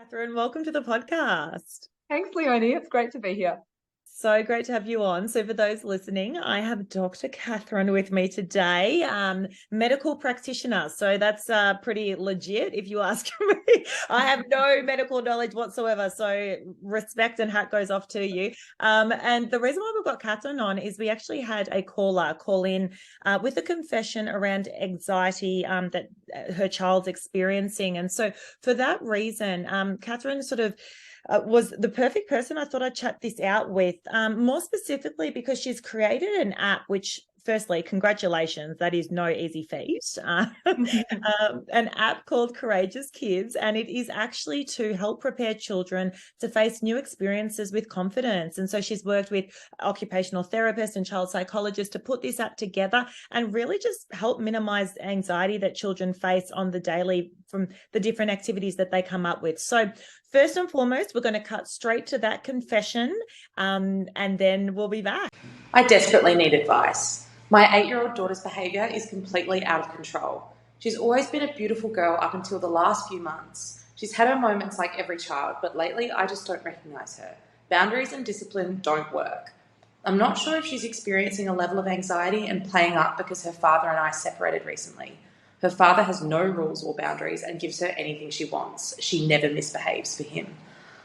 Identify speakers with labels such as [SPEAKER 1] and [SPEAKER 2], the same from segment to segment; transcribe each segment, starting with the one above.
[SPEAKER 1] Kathryn, welcome to the podcast.
[SPEAKER 2] Thanks, Leonie. It's great to be here.
[SPEAKER 1] So great to have you on. So for those listening, I have Dr. Kathryn with me today, medical practitioner. So that's pretty legit if you ask me. I have no medical knowledge whatsoever. So respect and hat goes off to you. And the reason why we've got Kathryn on is we actually had a caller call in with a confession around anxiety that her child's experiencing. And so for that reason, Kathryn sort of was the perfect person I thought I'd chat this out with, more specifically because she's created an app which, firstly, congratulations, that is no easy feat, an app called Courageous Kids, and it is actually to help prepare children to face new experiences with confidence. And so she's worked with occupational therapists and child psychologists to put this app together and really just help minimize anxiety that children face on the daily from the different activities that they come up with. So first and foremost, we're going to cut straight to that confession, and then we'll be back.
[SPEAKER 3] I desperately need advice. My 8-year-old daughter's behaviour is completely out of control. She's always been a beautiful girl up until the last few months. She's had her moments like every child, but lately I just don't recognise her. Boundaries and discipline don't work. I'm not sure if she's experiencing a level of anxiety and playing up because her father and I separated recently. Her father has no rules or boundaries and gives her anything she wants. She never misbehaves for him.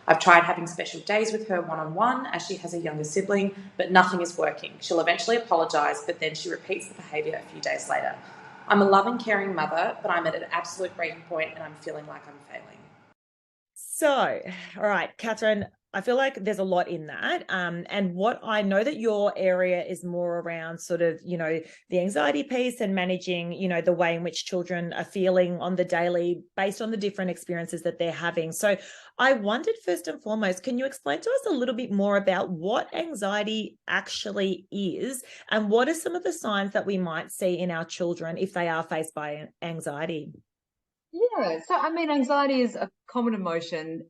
[SPEAKER 3] I've tried having special days with her one-on-one as she has a younger sibling, but nothing is working. She'll eventually apologise, but then she repeats the behaviour a few days later. I'm a loving, caring mother, but I'm at an absolute breaking point and I'm feeling like I'm failing.
[SPEAKER 1] So, all right, Kathryn, I feel like there's a lot in that. And what I know that your area is more around sort of, the anxiety piece and managing, the way in which children are feeling on the daily based on the different experiences that they're having. So I wondered first and foremost, can you explain to us a little bit more about what anxiety actually is and what are some of the signs that we might see in our children if they are faced by anxiety?
[SPEAKER 2] Yeah, so anxiety is a common emotion.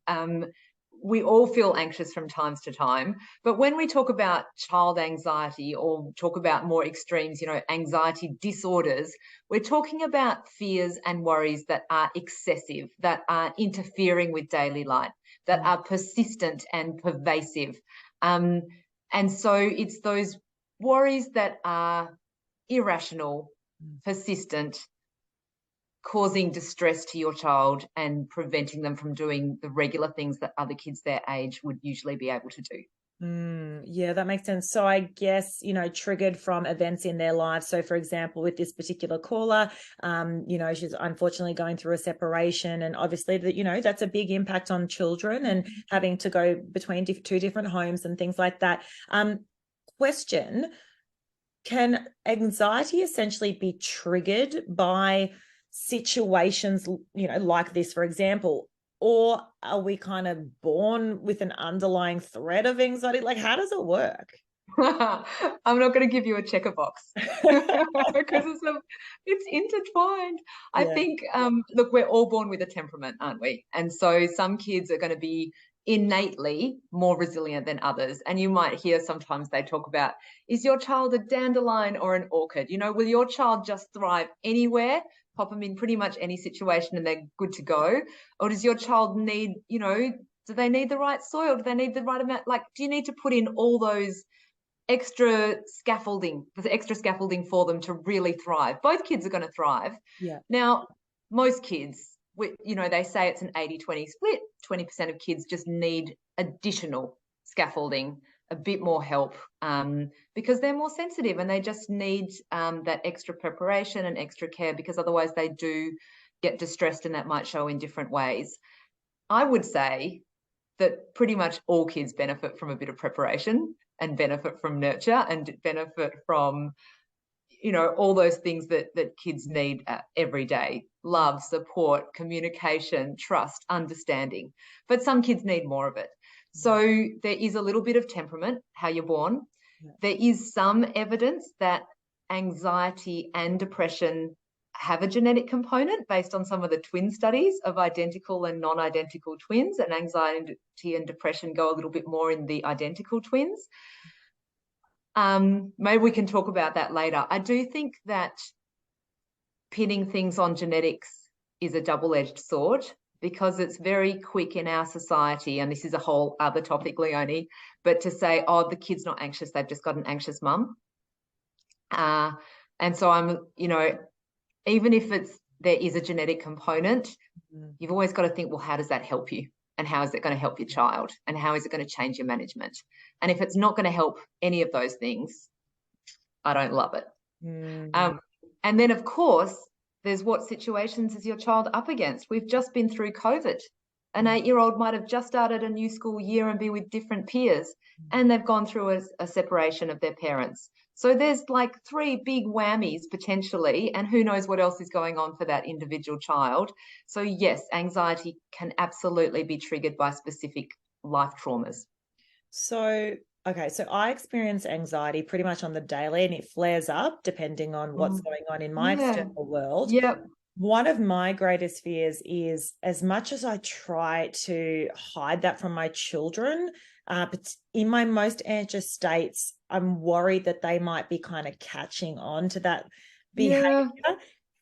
[SPEAKER 2] We all feel anxious from time to time, but when we talk about child anxiety or talk about more extremes, anxiety disorders, we're talking about fears and worries that are excessive, that are interfering with daily life, that are persistent and pervasive. And so it's those worries that are irrational, persistent, causing distress to your child and preventing them from doing the regular things that other kids their age would usually be able to do.
[SPEAKER 1] Yeah, that makes sense. So I guess, triggered from events in their lives. So for example, with this particular caller, she's unfortunately going through a separation, and obviously that's a big impact on children and having to go between two different homes and things like that. Question, can anxiety essentially be triggered by situations, like this, for example, or are we kind of born with an underlying threat of anxiety? Like, how does it work?
[SPEAKER 2] I'm not going to give you a checker box because it's intertwined. Yeah. I think, look, we're all born with a temperament, aren't we? And so some kids are going to be innately more resilient than others. And you might hear sometimes they talk about, is your child a dandelion or an orchid? Will your child just thrive anywhere? Pop them in pretty much any situation and they're good to go? Or does your child need, do they need the right soil? Do they need the right amount? Do you need to put in all those extra scaffolding for them to really thrive? Both kids are going to thrive.
[SPEAKER 1] Yeah.
[SPEAKER 2] Now, most kids, they say it's an 80-20 split. 20% of kids just need additional scaffolding, a bit more help, because they're more sensitive and they just need that extra preparation and extra care, because otherwise they do get distressed and that might show in different ways. I would say that pretty much all kids benefit from a bit of preparation and benefit from nurture and benefit from, all those things that kids need every day: love, support, communication, trust, understanding. But some kids need more of it. So there is a little bit of temperament, how you're born. Yeah. There is some evidence that anxiety and depression have a genetic component based on some of the twin studies of identical and non-identical twins, and anxiety and depression go a little bit more in the identical twins. Maybe we can talk about that later. I do think that pinning things on genetics is a double-edged sword, because it's very quick in our society, and this is a whole other topic, Leonie, but to say, oh, the kid's not anxious, they've just got an anxious mum. And so I'm, you know, even if there is a genetic component, you've always got to think, well, how does that help you? And how is it going to help your child? And how is it going to change your management? And if it's not going to help any of those things, I don't love it. And then, of course, there's what situations is your child up against? We've just been through COVID. An 8-year-old might have just started a new school year and be with different peers, and they've gone through a separation of their parents. So there's like 3 big whammies potentially, and who knows what else is going on for that individual child. So yes, anxiety can absolutely be triggered by specific life traumas.
[SPEAKER 1] So, okay, so I experience anxiety pretty much on the daily, and it flares up depending on what's going on in my external world.
[SPEAKER 2] Yep.
[SPEAKER 1] One of my greatest fears is, as much as I try to hide that from my children, but in my most anxious states, I'm worried that they might be kind of catching on to that behavior.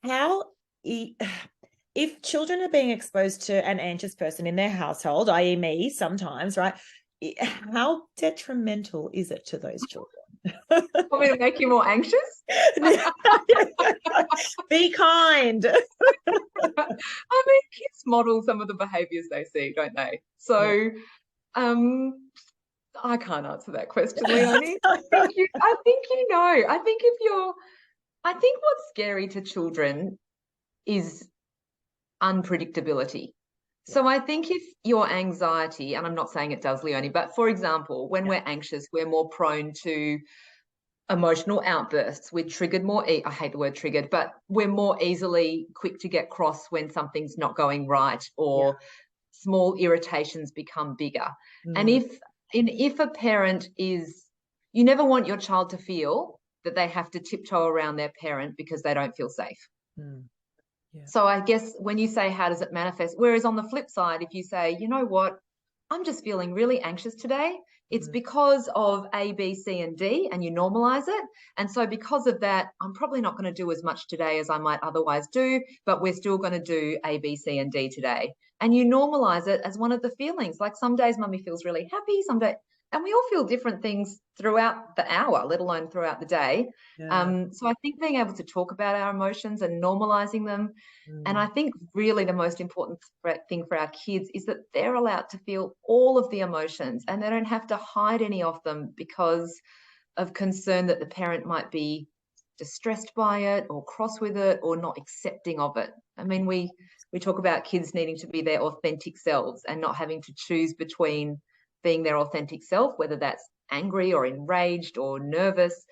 [SPEAKER 1] How, if children are being exposed to an anxious person in their household, i.e. me sometimes, right, how detrimental is it to those children?
[SPEAKER 2] Want me to make you more anxious?
[SPEAKER 1] Be kind.
[SPEAKER 2] I mean, kids model some of the behaviors they see, don't they? So I can't answer that question, Leonie. I think you know. I think what's scary to children is unpredictability. So I think if your anxiety, and I'm not saying it does, Leonie, but for example, when we're anxious, we're more prone to emotional outbursts. We're triggered more, I hate the word triggered, but we're more easily quick to get cross when something's not going right, or small irritations become bigger. And if a parent is, you never want your child to feel that they have to tiptoe around their parent because they don't feel safe. So I guess when you say, how does it manifest? Whereas on the flip side, if you say, you know what, I'm just feeling really anxious today, it's because of A, B, C, and D, and you normalize it. And so because of that, I'm probably not going to do as much today as I might otherwise do, but we're still going to do A, B, C, and D today. And you normalize it as one of the feelings. Like some days mummy feels really happy, some days, and we all feel different things throughout the hour, let alone throughout the day. So I think being able to talk about our emotions and normalizing them. And I think really the most important thing for our kids is that they're allowed to feel all of the emotions, and they don't have to hide any of them because of concern that the parent might be distressed by it or cross with it or not accepting of it. I mean, we talk about kids needing to be their authentic selves and not having to choose between being their authentic self, whether that's angry or enraged or nervous,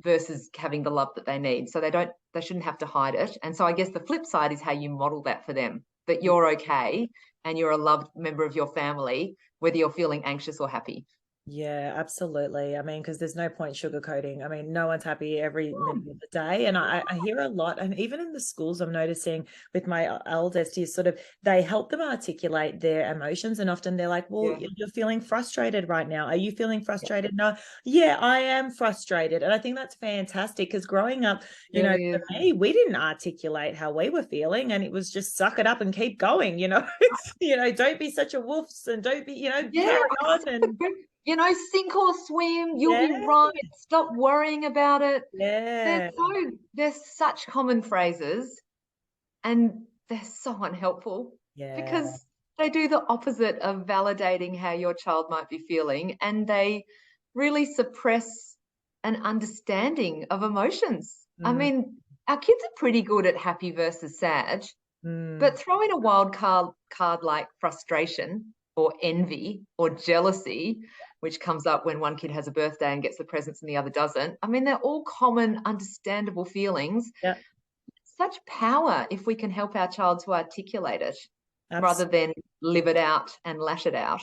[SPEAKER 2] versus having the love that they need. So they shouldn't have to hide it. And so I guess the flip side is how you model that for them, that you're okay and you're a loved member of your family, whether you're feeling anxious or happy.
[SPEAKER 1] Yeah, absolutely. I mean, because there's no point sugarcoating. I mean, no one's happy every minute of the day. And I hear a lot, and even in the schools, I'm noticing with my eldest is sort of, they help them articulate their emotions. And often they're like, well, you're feeling frustrated right now. Are you feeling frustrated? No. Yeah, I am frustrated. And I think that's fantastic, because growing up, you know, for me, we didn't articulate how we were feeling, and it was just suck it up and keep going, you know, don't be such a woofs, and don't be, carry on. And
[SPEAKER 2] sink or swim, you'll be right. Stop worrying about it.
[SPEAKER 1] Yeah.
[SPEAKER 2] They're such common phrases, and they're so unhelpful because they do the opposite of validating how your child might be feeling, and they really suppress an understanding of emotions. I mean, our kids are pretty good at happy versus sad, but throw in a wild card like frustration or envy or jealousy, which comes up when one kid has a birthday and gets the presents and the other doesn't. I mean, they're all common, understandable feelings. Such power if we can help our child to articulate it rather than live it out and lash it out.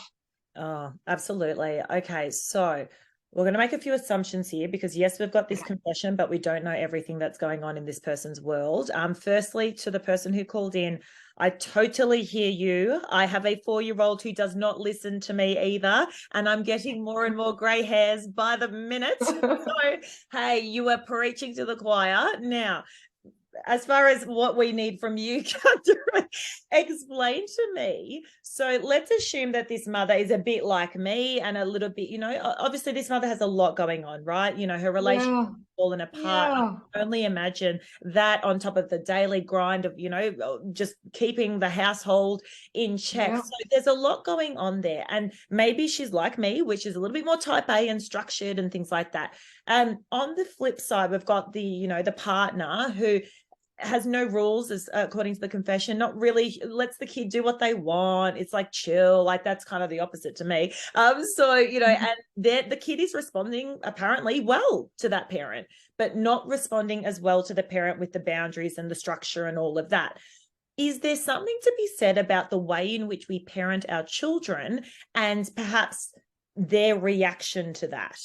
[SPEAKER 1] Oh, absolutely. Okay, so we're going to make a few assumptions here, because yes, we've got this confession, but we don't know everything that's going on in this person's world. Firstly, to the person who called in, I totally hear you. I have a 4-year-old who does not listen to me either, and I'm getting more and more grey hairs by the minute. So, hey, you are preaching to the choir. Now, as far as what we need from you, Kathryn, explain to me. So let's assume that this mother is a bit like me and a little bit, obviously this mother has a lot going on, right? Her relationship is fallen apart.
[SPEAKER 2] Yeah.
[SPEAKER 1] I can only imagine that on top of the daily grind of, just keeping the household in check.
[SPEAKER 2] Yeah.
[SPEAKER 1] So there's a lot going on there. And maybe she's like me, which is a little bit more type A and structured and things like that. On the flip side, we've got the partner who has no rules, as according to the confession, not really lets the kid do what they want. It's like chill, like that's kind of the opposite to me. So and the kid is responding apparently well to that parent, but not responding as well to the parent with the boundaries and the structure and all of that. Is there something to be said about the way in which we parent our children and perhaps their reaction to that?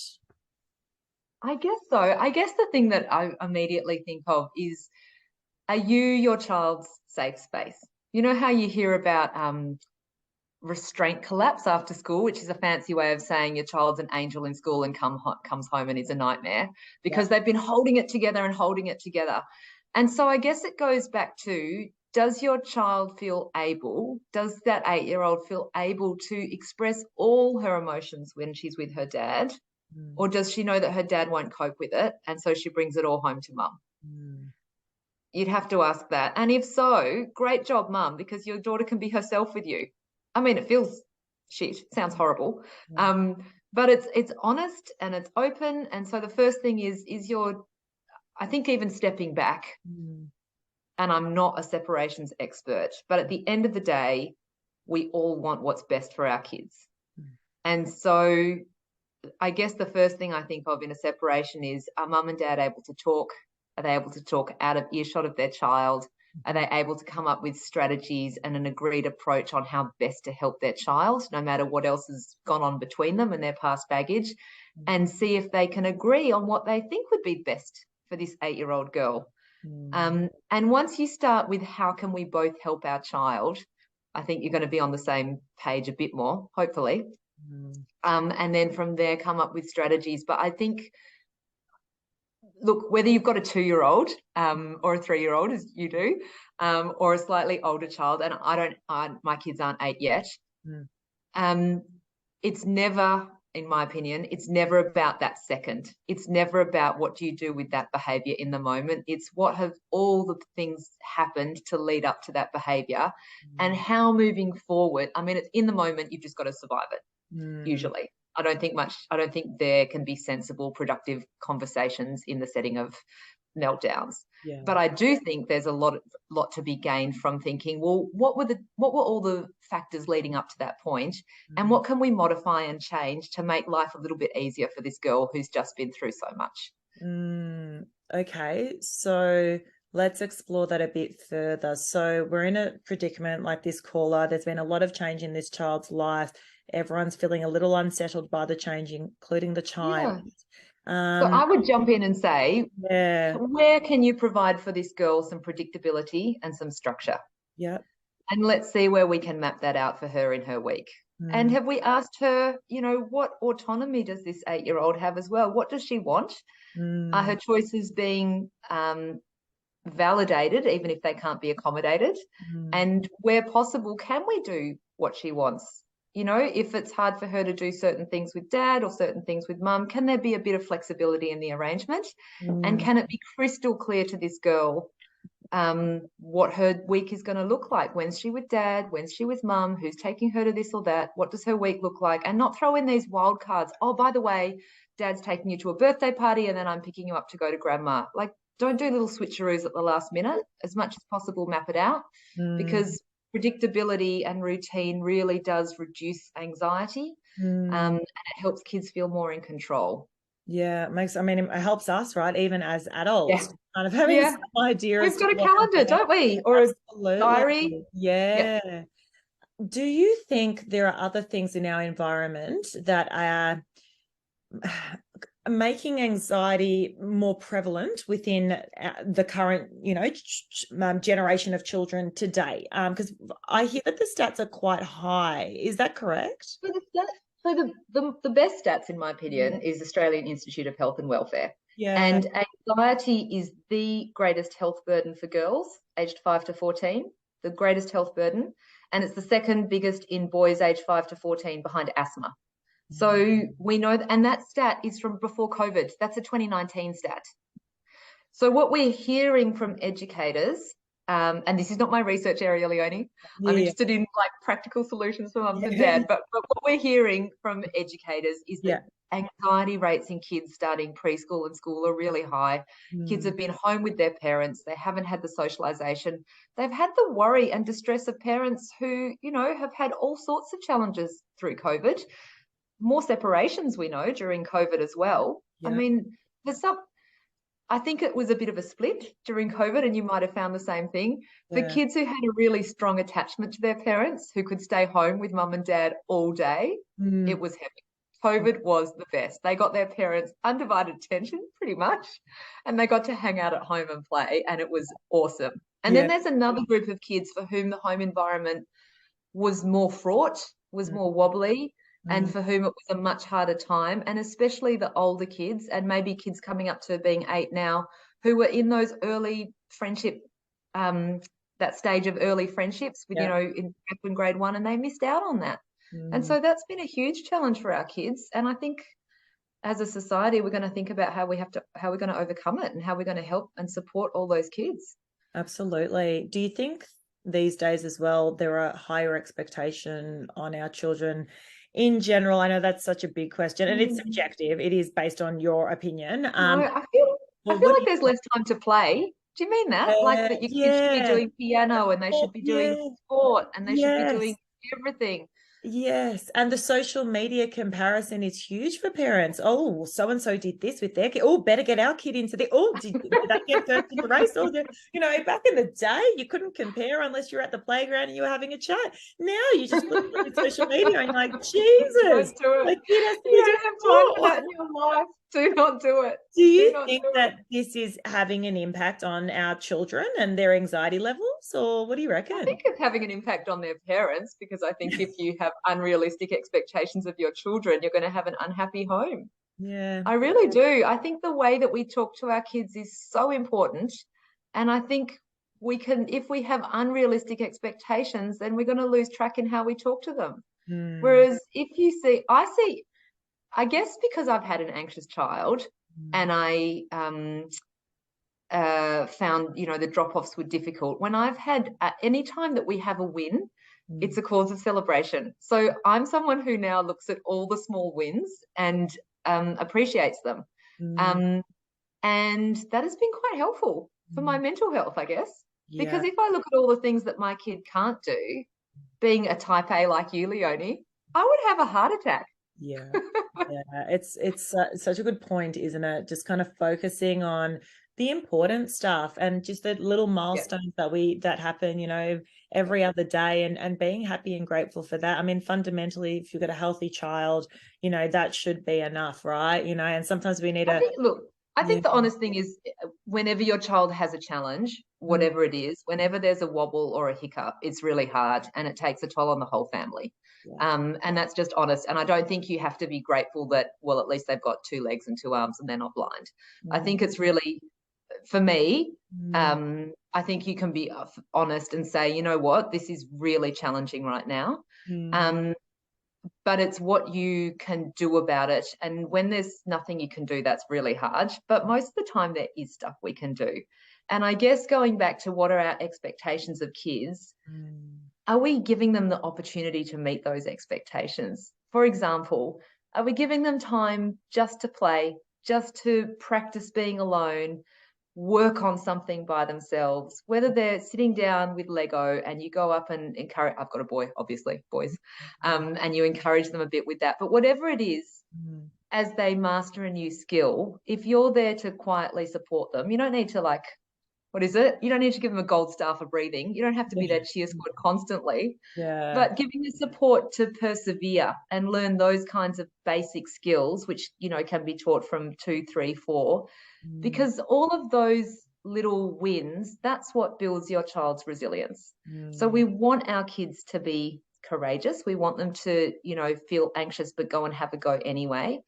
[SPEAKER 2] I guess so. I guess the thing that I immediately think of is, are you your child's safe space? You know how you hear about restraint collapse after school, which is a fancy way of saying your child's an angel in school and comes home and is a nightmare because they've been holding it together and holding it together. And so I guess it goes back to, does your child feel able, does that 8-year-old feel able to express all her emotions when she's with her dad? Or does she know that her dad won't cope with it and so she brings it all home to mum? You'd have to ask that. And if so, great job, mum, because your daughter can be herself with you. I mean, it feels shit. It sounds horrible. But it's honest and it's open. And so the first thing is I think even stepping back, and I'm not a separations expert, but at the end of the day, we all want what's best for our kids. And so I guess the first thing I think of in a separation is, are mum and dad able to talk? Are they able to talk out of earshot of their child? Are they able to come up with strategies and an agreed approach on how best to help their child, no matter what else has gone on between them and their past baggage, and see if they can agree on what they think would be best for this 8-year-old girl? And once you start with how can we both help our child, I think you're going to be on the same page a bit more, hopefully. And then from there come up with strategies. But I think, look, whether you've got a 2-year-old or a 3-year-old, as you do, or a slightly older child, and my kids aren't 8 yet, it's never, in my opinion, it's never about that second. It's never about what do you do with that behaviour in the moment. It's what have all the things happened to lead up to that behaviour, and how moving forward. I mean, it's in the moment, you've just got to survive it. Usually, I don't think there can be sensible, productive conversations in the setting of meltdowns. But I do think there's a lot to be gained from thinking, well, what were all the factors leading up to that point, and what can we modify and change to make life a little bit easier for this girl who's just been through so much?
[SPEAKER 1] Okay, so let's explore that a bit further. So we're in a predicament like this caller. There's been a lot of change in this child's life. Everyone's feeling a little unsettled by the change, including the child.
[SPEAKER 2] So I would jump in and say, where can you provide for this girl some predictability and some structure? And let's see where we can map that out for her in her week. And have we asked her, what autonomy does this 8-year-old have as well? What does she want? Are her choices being validated, even if they can't be accommodated? And where possible, can we do what she wants? If it's hard for her to do certain things with dad or certain things with mum, can there be a bit of flexibility in the arrangement? And can it be crystal clear to this girl what her week is going to look like? When's she with dad? When's she with mum? Who's taking her to this or that? What does her week look like? And not throw in these wild cards. Oh, by the way, dad's taking you to a birthday party and then I'm picking you up to go to grandma. Like, don't do little switcheroos at the last minute. As much as possible, map it out, because predictability and routine really does reduce anxiety, and it helps kids feel more in control.
[SPEAKER 1] It helps us, right? Even as adults, kind of having some idea.
[SPEAKER 2] We've got a calendar, don't we? Or a diary.
[SPEAKER 1] Do you think there are other things in our environment that are making anxiety more prevalent within the current, generation of children today? Because I hear that the stats are quite high. Is that correct?
[SPEAKER 2] So the best stats, in my opinion, is Australian Institute of Health and Welfare. And anxiety is the greatest health burden for girls aged 5 to 14, the greatest health burden. And it's the second biggest in boys aged 5 to 14 behind asthma. So we know, and that stat is from before COVID. That's a 2019 stat. So what we're hearing from educators, and this is not my research area, Leonie, I'm interested in like practical solutions for mums and dad, but what we're hearing from educators is that anxiety rates in kids starting preschool and school are really high. Kids have been home with their parents. They haven't had the socialization. They've had the worry and distress of parents who, you know, have had all sorts of challenges through COVID. More separations, we know, during COVID as well. I mean, I think it was a bit of a split during COVID, and you might have found the same thing. The kids who had a really strong attachment to their parents, who could stay home with mum and dad all day, it was heavy. COVID was the best. They got their parents' undivided attention pretty much, and they got to hang out at home and play, and it was awesome. And then there's another group of kids for whom the home environment was more fraught, was more wobbly, and for whom it was a much harder time, and especially the older kids, and maybe kids coming up to being 8 now, who were in those early friendship, that stage of early friendships with, you know, in grade 1, and they missed out on that. And so that's been a huge challenge for our kids. And I think as a society, we're going to think about how we're going to overcome it and how we're going to help and support all those kids.
[SPEAKER 1] Absolutely. Do you think these days as well, there are higher expectation on our children in general? I know that's such a big question, and it's subjective. It is based on your opinion.
[SPEAKER 2] No, I feel like there's less time to play. Do you mean that? Like that your kids should be doing piano, and they should be doing sport, and they should be doing everything.
[SPEAKER 1] Yes, and the social media comparison is huge for parents. Oh, so-and-so did this with their kid. Oh, better get our kid into the, did that get first in the race? Or, you know, back in the day, you couldn't compare unless you're at the playground and you were having a chat. Now you just look at social media and you're like, Jesus.
[SPEAKER 2] Don't do it.
[SPEAKER 1] Like,
[SPEAKER 2] you don't have time for that in your life. Do not do it.
[SPEAKER 1] Do you think that this is having an impact on our children and their anxiety levels, or what do you reckon?
[SPEAKER 2] I think it's having an impact on their parents, because I think if you have unrealistic expectations of your children, you're going to have an unhappy home.
[SPEAKER 1] Yeah.
[SPEAKER 2] I really do. I think the way that we talk to our kids is so important. And I think we can, if we have unrealistic expectations, then we're going to lose track in how we talk to them. Whereas if you see, I guess because I've had an anxious child, and I found, you know, the drop-offs were difficult. When I've had, any time that we have a win, it's a cause of celebration. So I'm someone who now looks at all the small wins and appreciates them. And that has been quite helpful for my mental health, I guess. Because if I look at all the things that my kid can't do, being a type A like you, Leonie, I would have a heart attack.
[SPEAKER 1] Yeah, it's such a good point, isn't it? Just kind of focusing on the important stuff and just the little milestones that happen, you know, every other day, and being happy and grateful for that. I mean, fundamentally, if you've got a healthy child, you know, that should be enough, right? You know, and sometimes we need
[SPEAKER 2] I think the honest thing is, whenever your child has a challenge, whatever it is, whenever there's a wobble or a hiccup, it's really hard and it takes a toll on the whole family. And that's just honest. And I don't think you have to be grateful that, well, at least they've got 2 legs and 2 arms and they're not blind. I think it's really, for me, I think you can be honest and say, you know what, this is really challenging right now. But it's what you can do about it. And when there's nothing you can do, that's really hard. But most of the time there is stuff we can do. And I guess going back to what are our expectations of kids, are we giving them the opportunity to meet those expectations? For example, are we giving them time just to play, just to practice being alone, work on something by themselves, whether they're sitting down with Lego and you go up and encourage, I've got a boy, obviously, boys, and you encourage them a bit with that. But whatever it is, as they master a new skill, if you're there to quietly support them, you don't need to you don't need to give them a gold star for breathing. You don't have to be their cheer squad constantly, but giving the support to persevere and learn those kinds of basic skills, which, you know, can be taught from 2, 3, 4, because all of those little wins, that's what builds your child's resilience. So we want our kids to be courageous. We want them to, you know, feel anxious, but go and have a go anyway.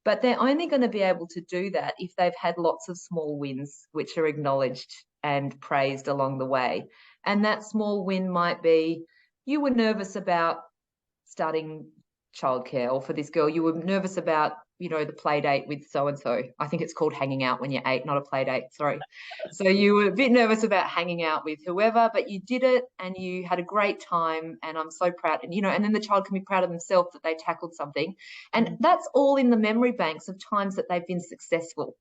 [SPEAKER 2] But they're only going to be able to do that if they've had lots of small wins, which are acknowledged and praised along the way. And that small win might be, you were nervous about starting childcare, or for this girl, you were nervous about, you know, the play date with so-and-so. I think it's called hanging out when you're 8, not a play date, sorry. So you were a bit nervous about hanging out with whoever, but you did it and you had a great time, and I'm so proud. And, you know, and then the child can be proud of themselves that they tackled something. And that's all in the memory banks of times that they've been successful.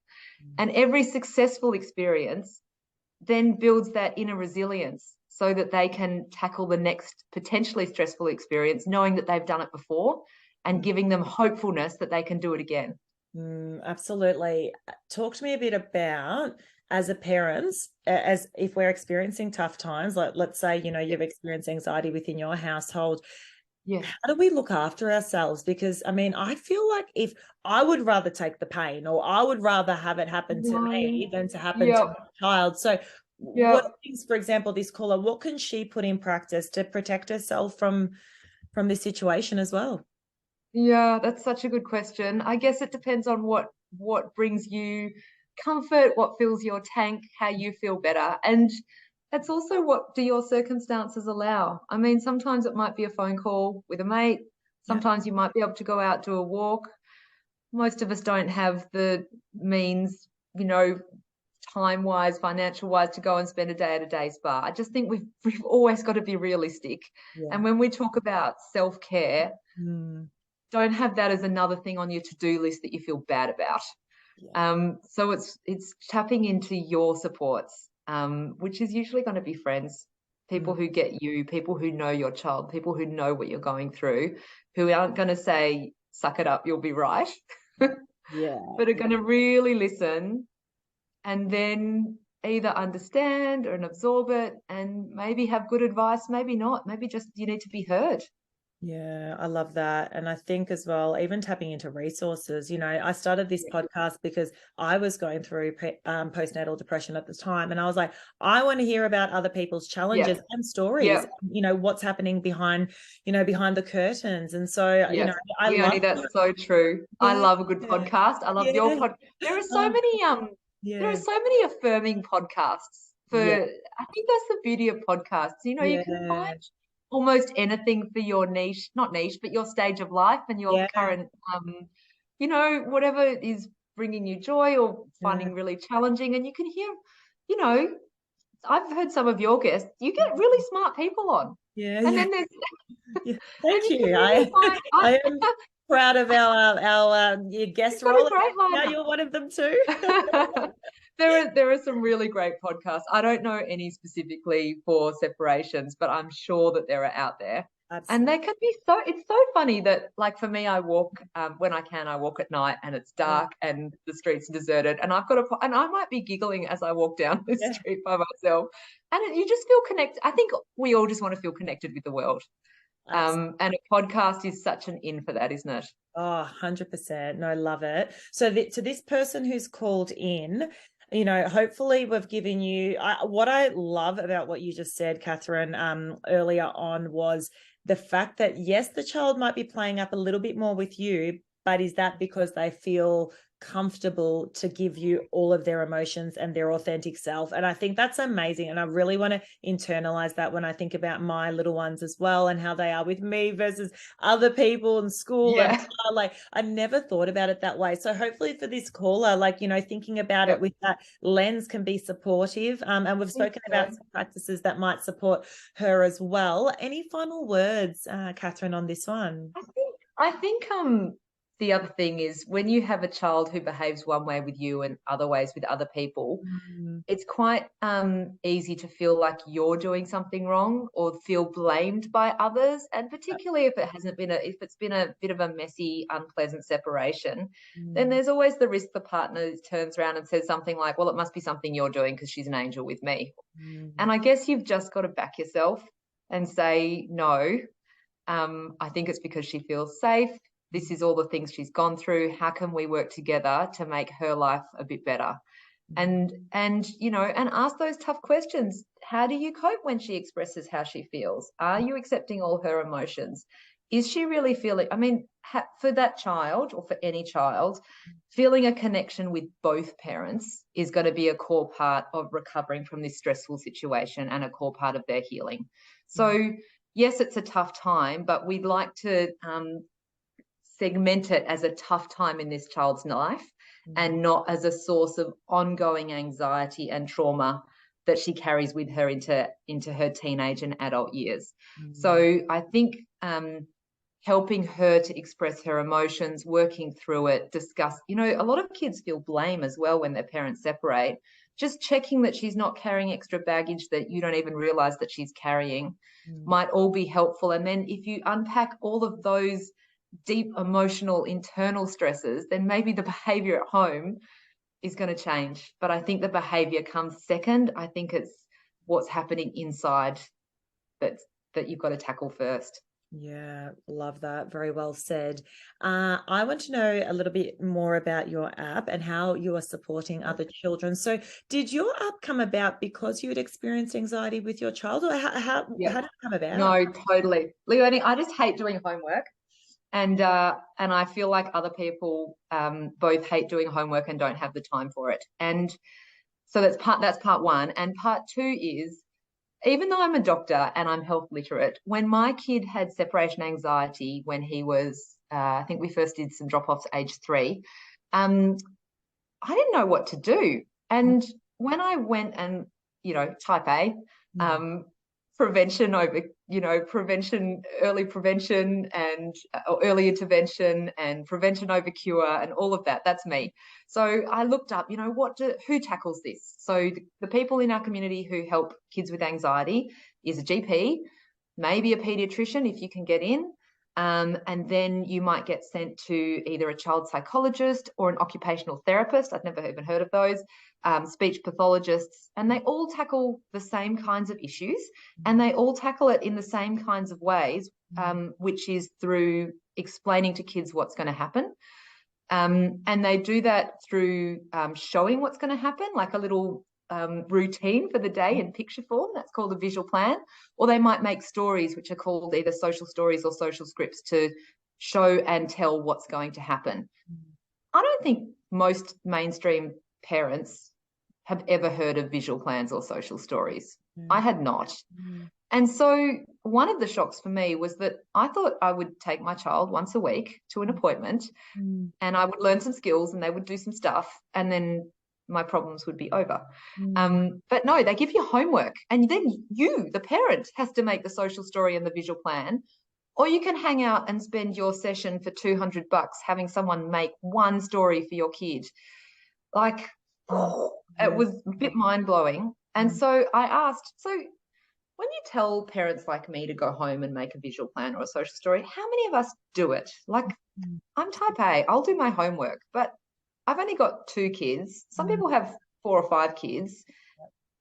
[SPEAKER 2] And every successful experience then builds that inner resilience so that they can tackle the next potentially stressful experience, knowing that they've done it before and giving them hopefulness that they can do it again.
[SPEAKER 1] Absolutely. Talk to me a bit about, as a parent, as if we're experiencing tough times, like let's say, you know, you've experienced anxiety within your household.
[SPEAKER 2] Yeah.
[SPEAKER 1] How do we look after ourselves? Because, I mean, I feel like if I would rather take the pain, or I would rather have it happen to me than to happen to my child. So what things, for example, this caller, what can she put in practice to protect herself from this situation as well?
[SPEAKER 2] Yeah, that's such a good question. I guess it depends on what brings you comfort, what fills your tank, how you feel better. And that's also, what do your circumstances allow? I mean, sometimes it might be a phone call with a mate. Sometimes you might be able to go out, do a walk. Most of us don't have the means, you know, time-wise, financial-wise, to go and spend a day at a day spa. I just think we've always got to be realistic. And when we talk about self-care, don't have that as another thing on your to-do list that you feel bad about. So it's tapping into your supports, which is usually going to be friends, people who get you, people who know your child, people who know what you're going through, who aren't going to say, suck it up, you'll be right, but are going to really listen and then either understand or absorb it, and maybe have good advice, maybe not, maybe just you need to be heard.
[SPEAKER 1] Yeah, I love that. And I think as well, even tapping into resources, you know, I started this podcast because I was going through postnatal depression at the time. And I was like, I want to hear about other people's challenges and stories, you know, what's happening behind the curtains. And so, you know, I love
[SPEAKER 2] that's so true. I love a good podcast. I love your podcast. There are so many, there are so many affirming podcasts for, I think that's the beauty of podcasts. You know, you can find almost anything for your niche, not niche, but your stage of life and your current, you know, whatever is bringing you joy or finding really challenging. And you can hear, you know, I've heard some of your guests, you get really smart people on. And then there's...
[SPEAKER 1] Thank you. I am proud of our guest role. Now you're one of them too.
[SPEAKER 2] There are some really great podcasts. I don't know any specifically for separations, but I'm sure that there are out there. Absolutely. And they can be it's so funny that, like, for me, I walk when I can, I walk at night and it's dark and the streets are deserted, and and I might be giggling as I walk down the street by myself, and you just feel connected. I think we all just want to feel connected with the world. And a podcast is such an in for that, isn't it?
[SPEAKER 1] Oh, 100%. No, I love it. So to this person who's called in, you know, hopefully we've given you what I love about what you just said, Kathryn, earlier on, was the fact that, yes, the child might be playing up a little bit more with you, but is that because they feel comfortable to give you all of their emotions and their authentic self? And I think that's amazing. And I really want to internalize that when I think about my little ones as well, and how they are with me versus other people in school. And like, I never thought about it that way. So hopefully for this caller, like, you know, thinking about it with that lens can be supportive. And we've spoken about some practices that might support her as well. Any final words, Kathryn, on this one?
[SPEAKER 2] I think the other thing is, when you have a child who behaves one way with you and other ways with other people, it's quite easy to feel like you're doing something wrong or feel blamed by others. And particularly if it's been a bit of a messy, unpleasant separation, then there's always the risk the partner turns around and says something like, well, it must be something you're doing because she's an angel with me. And I guess you've just got to back yourself and say, no, I think it's because she feels safe. This is all the things she's gone through. How can we work together to make her life a bit better? And you know, and ask those tough questions. How do you cope when she expresses how she feels? Are you accepting all her emotions? is she really feeling, I mean, for that child or for any child, feeling a connection with both parents is going to be a core part of recovering from this stressful situation and a core part of their healing. So yes, it's a tough time, but we'd like to segment it as a tough time in this child's life and not as a source of ongoing anxiety and trauma that she carries with her into her teenage and adult years. So I think helping her to express her emotions, working through it, discuss, you know, a lot of kids feel blame as well when their parents separate. Just checking that she's not carrying extra baggage that you don't even realize that she's carrying might all be helpful. And then if you unpack all of those deep emotional internal stresses, then maybe the behavior at home is going to change. But I think the behavior comes second. I think it's what's happening inside that you've got to tackle first.
[SPEAKER 1] Yeah, love that. Very well said. I want to know a little bit more about your app and how you are supporting other children. So did your app come about because you had experienced anxiety with your child, or how did it come about?
[SPEAKER 2] No, totally. Leonie, I just hate doing homework. And I feel like other people both hate doing homework and don't have the time for it. And so that's part one. And part two is, even though I'm a doctor and I'm health literate, when my kid had separation anxiety when he was, I think we first did some drop-offs age 3, I didn't know what to do. And when I went and, you know, type A, prevention over, you know, early prevention and early intervention and prevention over cure and all of that. That's me. So I looked up, you know, who tackles this? So the people in our community who help kids with anxiety is a GP, maybe a pediatrician if you can get in. And then you might get sent to either a child psychologist or an occupational therapist. I've never even heard of those. Speech pathologists, and they all tackle the same kinds of issues, and they all tackle it in the same kinds of ways, which is through explaining to kids what's going to happen. And they do that through showing what's going to happen, like a little routine for the day in picture form. That's called a visual plan. Or they might make stories, which are called either social stories or social scripts, to show and tell what's going to happen. I don't think most mainstream parents have ever heard of visual plans or social stories. I had not. And so one of the shocks for me was that I thought I would take my child once a week to an appointment and I would learn some skills and they would do some stuff and then my problems would be over. But no, they give you homework and then you, the parent, has to make the social story and the visual plan, or you can hang out and spend your session for $200 having someone make one story for your kid. Like, it was a bit mind-blowing. And so I asked, so when you tell parents like me to go home and make a visual plan or a social story, how many of us do it? Like, I'm type A, I'll do my homework, but I've only got 2 kids. Some people have 4 or 5 kids.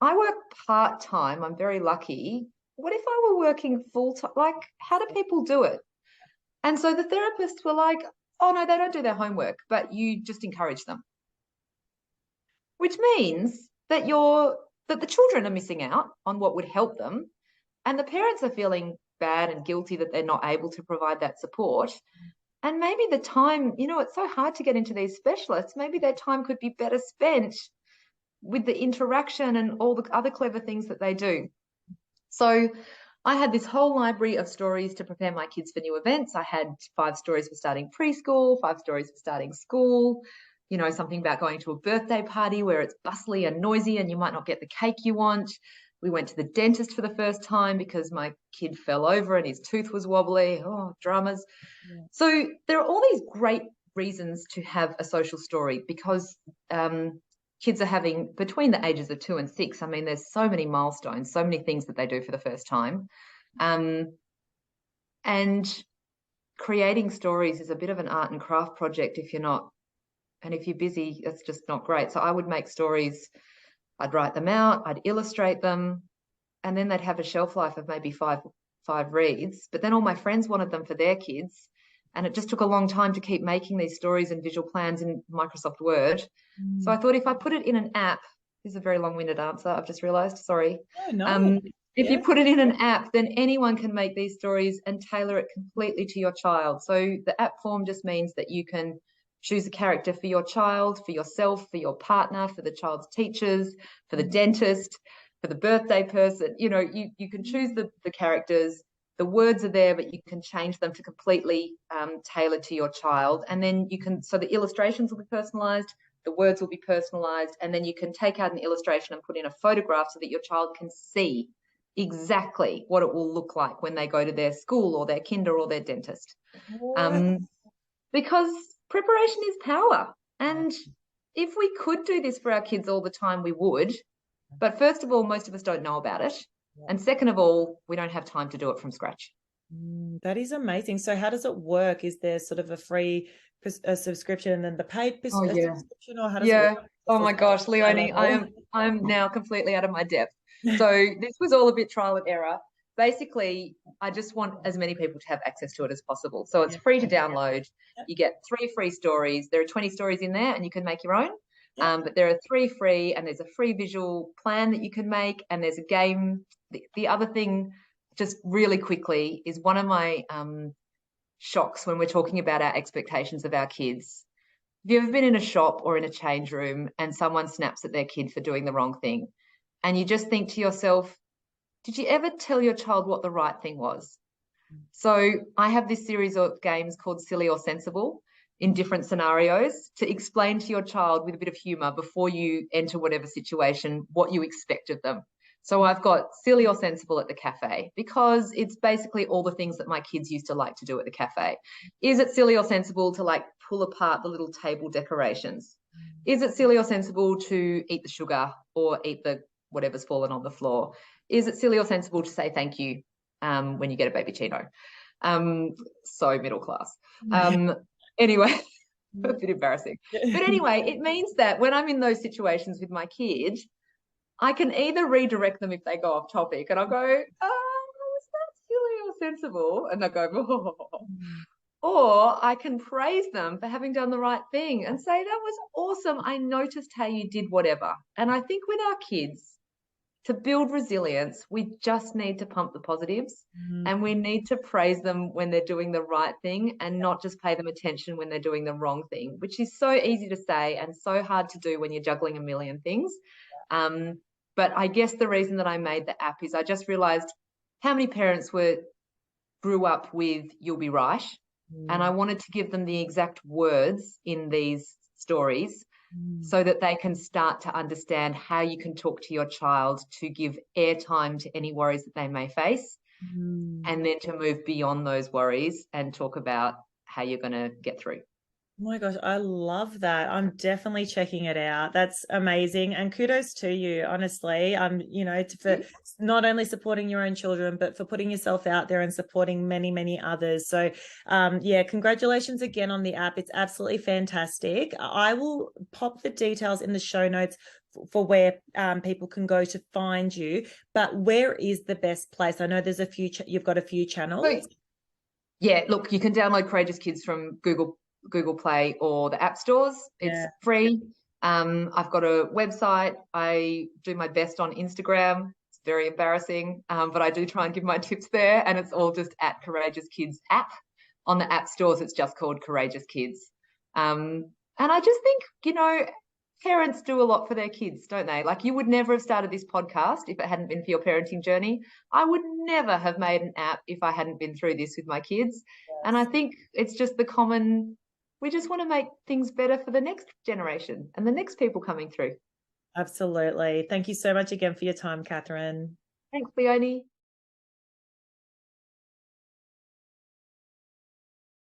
[SPEAKER 2] I work part-time. I'm very lucky. What if I were working full-time? Like, how do people do it? And so the therapists were like, oh, no, they don't do their homework, but you just encourage them. Which means that the children are missing out on what would help them, and the parents are feeling bad and guilty that they're not able to provide that support. And maybe the time, you know, it's so hard to get into these specialists, maybe their time could be better spent with the interaction and all the other clever things that they do. So I had this whole library of stories to prepare my kids for new events. I had 5 stories for starting preschool, 5 stories for starting school, you know, something about going to a birthday party where it's bustly and noisy and you might not get the cake you want. We went to the dentist for the first time because my kid fell over and his tooth was wobbly. Oh, dramas. Yeah. So there are all these great reasons to have a social story because kids are having, between the ages of 2 and 6, I mean, there's so many milestones, so many things that they do for the first time. And creating stories is a bit of an art and craft project if you're not, and if you're busy, that's just not great. So I would make stories, I'd write them out, I'd illustrate them, and then they'd have a shelf life of maybe five reads. But then all my friends wanted them for their kids, and it just took a long time to keep making these stories and visual plans in Microsoft Word. So I thought if I put it in an app, this is a very long-winded answer, I've just realised, sorry.
[SPEAKER 1] Oh, no.
[SPEAKER 2] If you put it in an app, then anyone can make these stories and tailor it completely to your child. So the app form just means that you can choose a character for your child, for yourself, for your partner, for the child's teachers, for the dentist, for the birthday person. You know, you can choose the characters. The words are there, but you can change them to completely tailor to your child. And then you can, so the illustrations will be personalized, the words will be personalized, and then you can take out an illustration and put in a photograph so that your child can see exactly what it will look like when they go to their school or their kinder or their dentist. Because preparation is power. And if we could do this for our kids all the time, we would. But first of all, most of us don't know about it. And second of all, we don't have time to do it from scratch.
[SPEAKER 1] That is amazing. So how does it work? Is there sort of a free subscription and then the paid subscription, or how does it work?
[SPEAKER 2] Oh my gosh, Leonie, I'm now completely out of my depth. So this was all a bit trial and error. Basically, I just want as many people to have access to it as possible. So it's free to download. You get 3 free stories. There are 20 stories in there and you can make your own. But there are 3 free, and there's a free visual plan that you can make, and there's a game. The other thing, just really quickly, is one of my shocks when we're talking about our expectations of our kids. Have you ever been in a shop or in a change room and someone snaps at their kid for doing the wrong thing? And you just think to yourself, did you ever tell your child what the right thing was? So I have this series of games called Silly or Sensible in different scenarios to explain to your child with a bit of humor before you enter whatever situation what you expect of them. So I've got Silly or Sensible at the cafe, because it's basically all the things that my kids used to like to do at the cafe. Is it silly or sensible to like pull apart the little table decorations? Is it silly or sensible to eat the sugar or eat the whatever's fallen on the floor? Is it silly or sensible to say thank you when you get a baby Chino? So middle class. Anyway, a bit embarrassing. But anyway, it means that when I'm in those situations with my kids, I can either redirect them if they go off topic, and I'll go, is that silly or sensible? And they'll go, oh. Or I can praise them for having done the right thing and say, that was awesome. I noticed how you did whatever. And I think with our kids, to build resilience, we just need to pump the positives, and we need to praise them when they're doing the right thing and not just pay them attention when they're doing the wrong thing, which is so easy to say and so hard to do when you're juggling a million things. But I guess the reason that I made the app is I just realized how many parents grew up with "you'll be right," and I wanted to give them the exact words in these stories so that they can start to understand how you can talk to your child to give airtime to any worries that they may face, and then to move beyond those worries and talk about how you're going to get through.
[SPEAKER 1] Oh my gosh, I love that. I'm definitely checking it out. That's amazing. And kudos to you, honestly. For not only supporting your own children, but for putting yourself out there and supporting many, many others. So congratulations again on the app. It's absolutely fantastic. I will pop the details in the show notes for where people can go to find you. But where is the best place? I know there's you've got a few channels.
[SPEAKER 2] Yeah, look, you can download Courageous Kids from Google Play or the app stores. It's free. I've got a website. I do my best on Instagram. It's very embarrassing, but I do try and give my tips there, and it's all just at Courageous Kids app. On the app stores, it's just called Courageous Kids. And I just think, parents do a lot for their kids, don't they? Like, you would never have started this podcast if it hadn't been for your parenting journey. I would never have made an app if I hadn't been through this with my kids. Yes. And I think it's just we just want to make things better for the next generation and the next people coming through.
[SPEAKER 1] Absolutely. Thank you so much again for your time, Kathryn.
[SPEAKER 2] Thanks, Leonie.